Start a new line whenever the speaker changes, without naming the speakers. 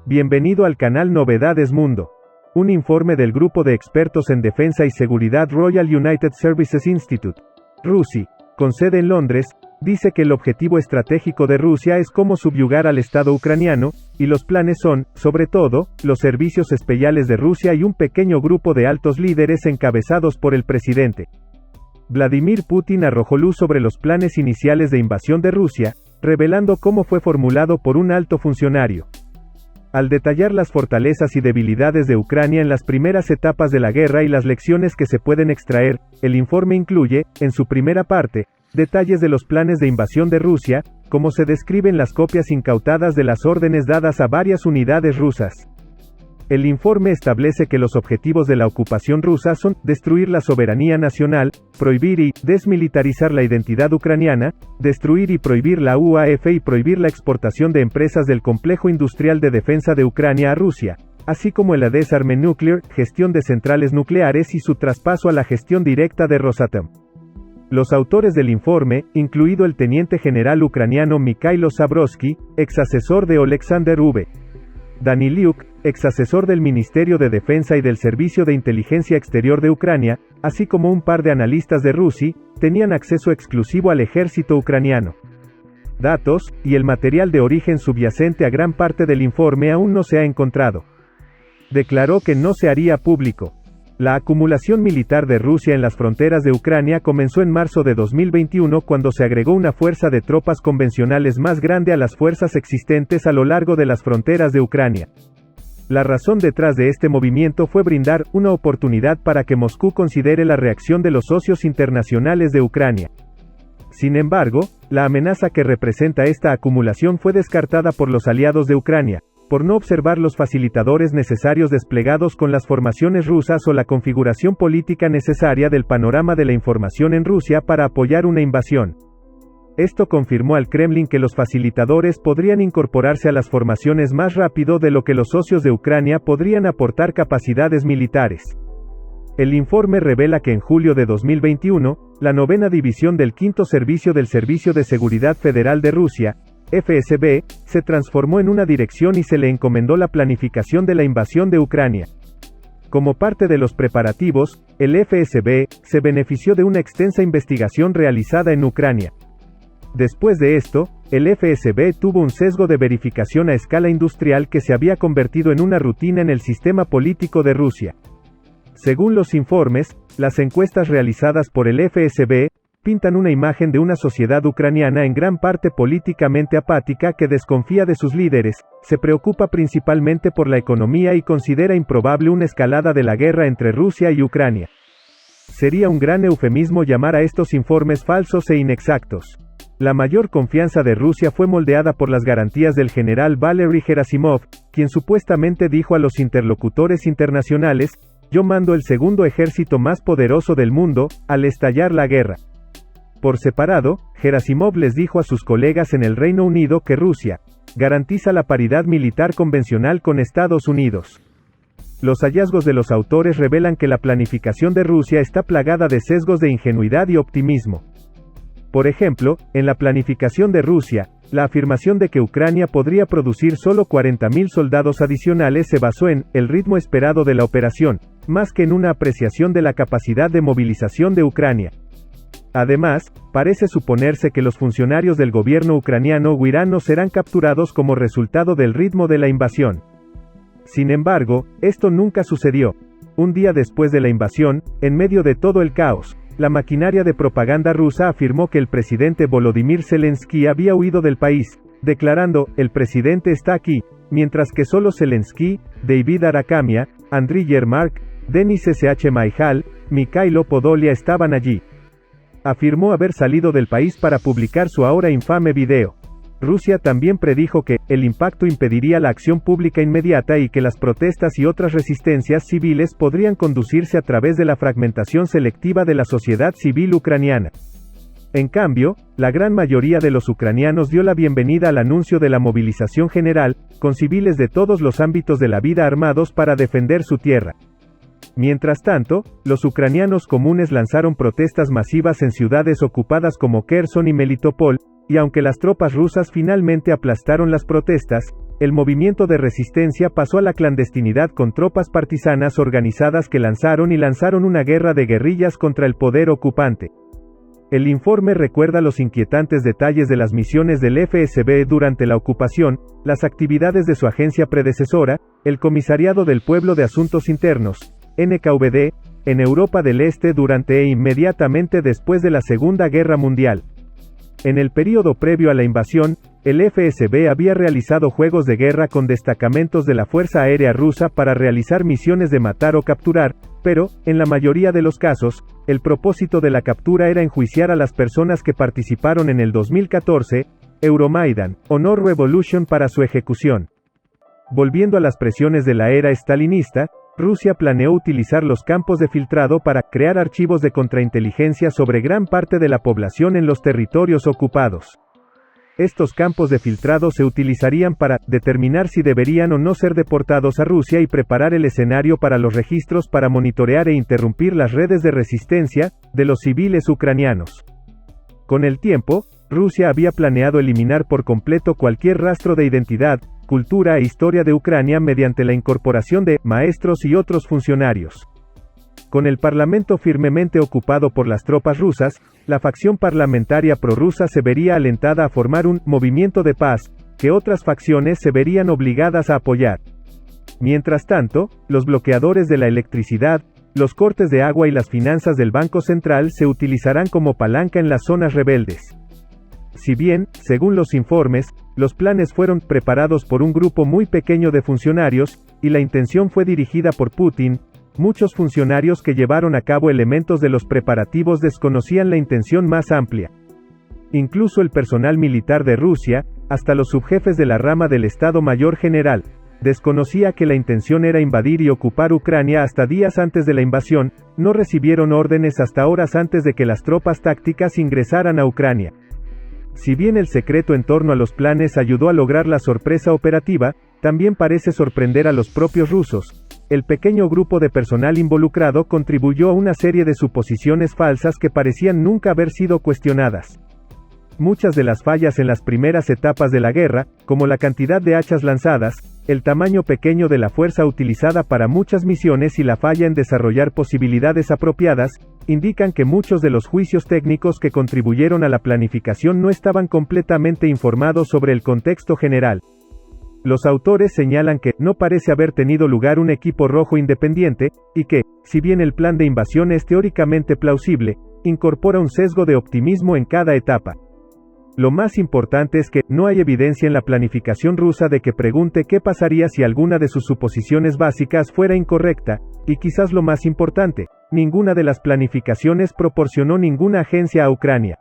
Bienvenido al canal Novedades Mundo. Un informe del grupo de expertos en defensa y seguridad Royal United Services Institute, RUSI, con sede en Londres, dice que el objetivo estratégico de Rusia es cómo subyugar al Estado ucraniano, y los planes son, sobre todo, los servicios especiales de Rusia y un pequeño grupo de altos líderes encabezados por el presidente. Vladimir Putin arrojó luz sobre los planes iniciales de invasión de Rusia, revelando cómo fue formulado por un alto funcionario. Al detallar las fortalezas y debilidades de Ucrania en las primeras etapas de la guerra y las lecciones que se pueden extraer, el informe incluye, en su primera parte, detalles de los planes de invasión de Rusia, como se describen las copias incautadas de las órdenes dadas a varias unidades rusas. El informe establece que los objetivos de la ocupación rusa son destruir la soberanía nacional, prohibir y desmilitarizar la identidad ucraniana, destruir y prohibir la UAF y prohibir la exportación de empresas del complejo industrial de defensa de Ucrania a Rusia, así como el desarme nuclear, gestión de centrales nucleares y su traspaso a la gestión directa de Rosatom. Los autores del informe, incluido el teniente general ucraniano Mikhailo Zabrodsky, ex asesor de Oleksandr V. Daniliuk, ex asesor del Ministerio de Defensa y del Servicio de Inteligencia Exterior de Ucrania, así como un par de analistas de RUSI, tenían acceso exclusivo al ejército ucraniano. Datos, y el material de origen subyacente a gran parte del informe aún no se ha encontrado. Declaró que no se haría público. La acumulación militar de Rusia en las fronteras de Ucrania comenzó en marzo de 2021 cuando se agregó una fuerza de tropas convencionales más grande a las fuerzas existentes a lo largo de las fronteras de Ucrania. La razón detrás de este movimiento fue brindar una oportunidad para que Moscú considere la reacción de los socios internacionales de Ucrania. Sin embargo, la amenaza que representa esta acumulación fue descartada por los aliados de Ucrania, por no observar los facilitadores necesarios desplegados con las formaciones rusas o la configuración política necesaria del panorama de la información en Rusia para apoyar una invasión. Esto confirmó al Kremlin que los facilitadores podrían incorporarse a las formaciones más rápido de lo que los socios de Ucrania podrían aportar capacidades militares. El informe revela que en julio de 2021, la 9ª División del 5º Servicio del Servicio de Seguridad Federal de Rusia, FSB, se transformó en una dirección y se le encomendó la planificación de la invasión de Ucrania. Como parte de los preparativos, el FSB se benefició de una extensa investigación realizada en Ucrania. Después de esto, el FSB tuvo un sesgo de verificación a escala industrial que se había convertido en una rutina en el sistema político de Rusia. Según los informes, las encuestas realizadas por el FSB pintan una imagen de una sociedad ucraniana en gran parte políticamente apática que desconfía de sus líderes, se preocupa principalmente por la economía y considera improbable una escalada de la guerra entre Rusia y Ucrania. Sería un gran eufemismo llamar a estos informes falsos e inexactos. La mayor confianza de Rusia fue moldeada por las garantías del general Valery Gerasimov, quien supuestamente dijo a los interlocutores internacionales: "Yo mando el segundo ejército más poderoso del mundo", al estallar la guerra. Por separado, Gerasimov les dijo a sus colegas en el Reino Unido que Rusia garantiza la paridad militar convencional con Estados Unidos. Los hallazgos de los autores revelan que la planificación de Rusia está plagada de sesgos de ingenuidad y optimismo. Por ejemplo, en la planificación de Rusia, la afirmación de que Ucrania podría producir solo 40.000 soldados adicionales se basó en el ritmo esperado de la operación, más que en una apreciación de la capacidad de movilización de Ucrania. Además, parece suponerse que los funcionarios del gobierno ucraniano huirán o serán capturados como resultado del ritmo de la invasión. Sin embargo, esto nunca sucedió. Un día después de la invasión, en medio de todo el caos, la maquinaria de propaganda rusa afirmó que el presidente Volodymyr Zelensky había huido del país, declarando: "El presidente está aquí", mientras que solo Zelensky, David Arakhamia, Andriy Yermak, Denis Shmyhal, Mikhailo Podolyak estaban allí. Afirmó haber salido del país para publicar su ahora infame video. Rusia también predijo que el impacto impediría la acción pública inmediata y que las protestas y otras resistencias civiles podrían conducirse a través de la fragmentación selectiva de la sociedad civil ucraniana. En cambio, la gran mayoría de los ucranianos dio la bienvenida al anuncio de la movilización general, con civiles de todos los ámbitos de la vida armados para defender su tierra. Mientras tanto, los ucranianos comunes lanzaron protestas masivas en ciudades ocupadas como Kherson y Melitopol, y aunque las tropas rusas finalmente aplastaron las protestas, el movimiento de resistencia pasó a la clandestinidad con tropas partisanas organizadas que lanzaron una guerra de guerrillas contra el poder ocupante. El informe recuerda los inquietantes detalles de las misiones del FSB durante la ocupación, las actividades de su agencia predecesora, el Comisariado del Pueblo de Asuntos Internos, NKVD, en Europa del Este durante e inmediatamente después de la Segunda Guerra Mundial. En el período previo a la invasión, el FSB había realizado juegos de guerra con destacamentos de la Fuerza Aérea Rusa para realizar misiones de matar o capturar, pero, en la mayoría de los casos, el propósito de la captura era enjuiciar a las personas que participaron en el 2014, Euromaidan, Honor Revolution para su ejecución. Volviendo a las presiones de la era stalinista, Rusia planeó utilizar los campos de filtrado para crear archivos de contrainteligencia sobre gran parte de la población en los territorios ocupados. Estos campos de filtrado se utilizarían para determinar si deberían o no ser deportados a Rusia y preparar el escenario para los registros para monitorear e interrumpir las redes de resistencia de los civiles ucranianos. Con el tiempo, Rusia había planeado eliminar por completo cualquier rastro de identidad, cultura e historia de Ucrania mediante la incorporación de maestros y otros funcionarios. Con el parlamento firmemente ocupado por las tropas rusas, la facción parlamentaria prorrusa se vería alentada a formar un movimiento de paz, que otras facciones se verían obligadas a apoyar. Mientras tanto, los bloqueadores de la electricidad, los cortes de agua y las finanzas del Banco Central se utilizarán como palanca en las zonas rebeldes. Si bien, según los informes, los planes fueron preparados por un grupo muy pequeño de funcionarios, y la intención fue dirigida por Putin, muchos funcionarios que llevaron a cabo elementos de los preparativos desconocían la intención más amplia. Incluso el personal militar de Rusia, hasta los subjefes de la rama del Estado Mayor General, desconocía que la intención era invadir y ocupar Ucrania hasta días antes de la invasión, no recibieron órdenes hasta horas antes de que las tropas tácticas ingresaran a Ucrania. Si bien el secreto en torno a los planes ayudó a lograr la sorpresa operativa, también parece sorprender a los propios rusos. El pequeño grupo de personal involucrado contribuyó a una serie de suposiciones falsas que parecían nunca haber sido cuestionadas. Muchas de las fallas en las primeras etapas de la guerra, como la cantidad de hachas lanzadas, el tamaño pequeño de la fuerza utilizada para muchas misiones y la falla en desarrollar posibilidades apropiadas, indican que muchos de los juicios técnicos que contribuyeron a la planificación no estaban completamente informados sobre el contexto general. Los autores señalan que no parece haber tenido lugar un equipo rojo independiente, y que, si bien el plan de invasión es teóricamente plausible, incorpora un sesgo de optimismo en cada etapa. Lo más importante es que no hay evidencia en la planificación rusa de que pregunte qué pasaría si alguna de sus suposiciones básicas fuera incorrecta, y quizás lo más importante, ninguna de las planificaciones proporcionó ninguna agencia a Ucrania.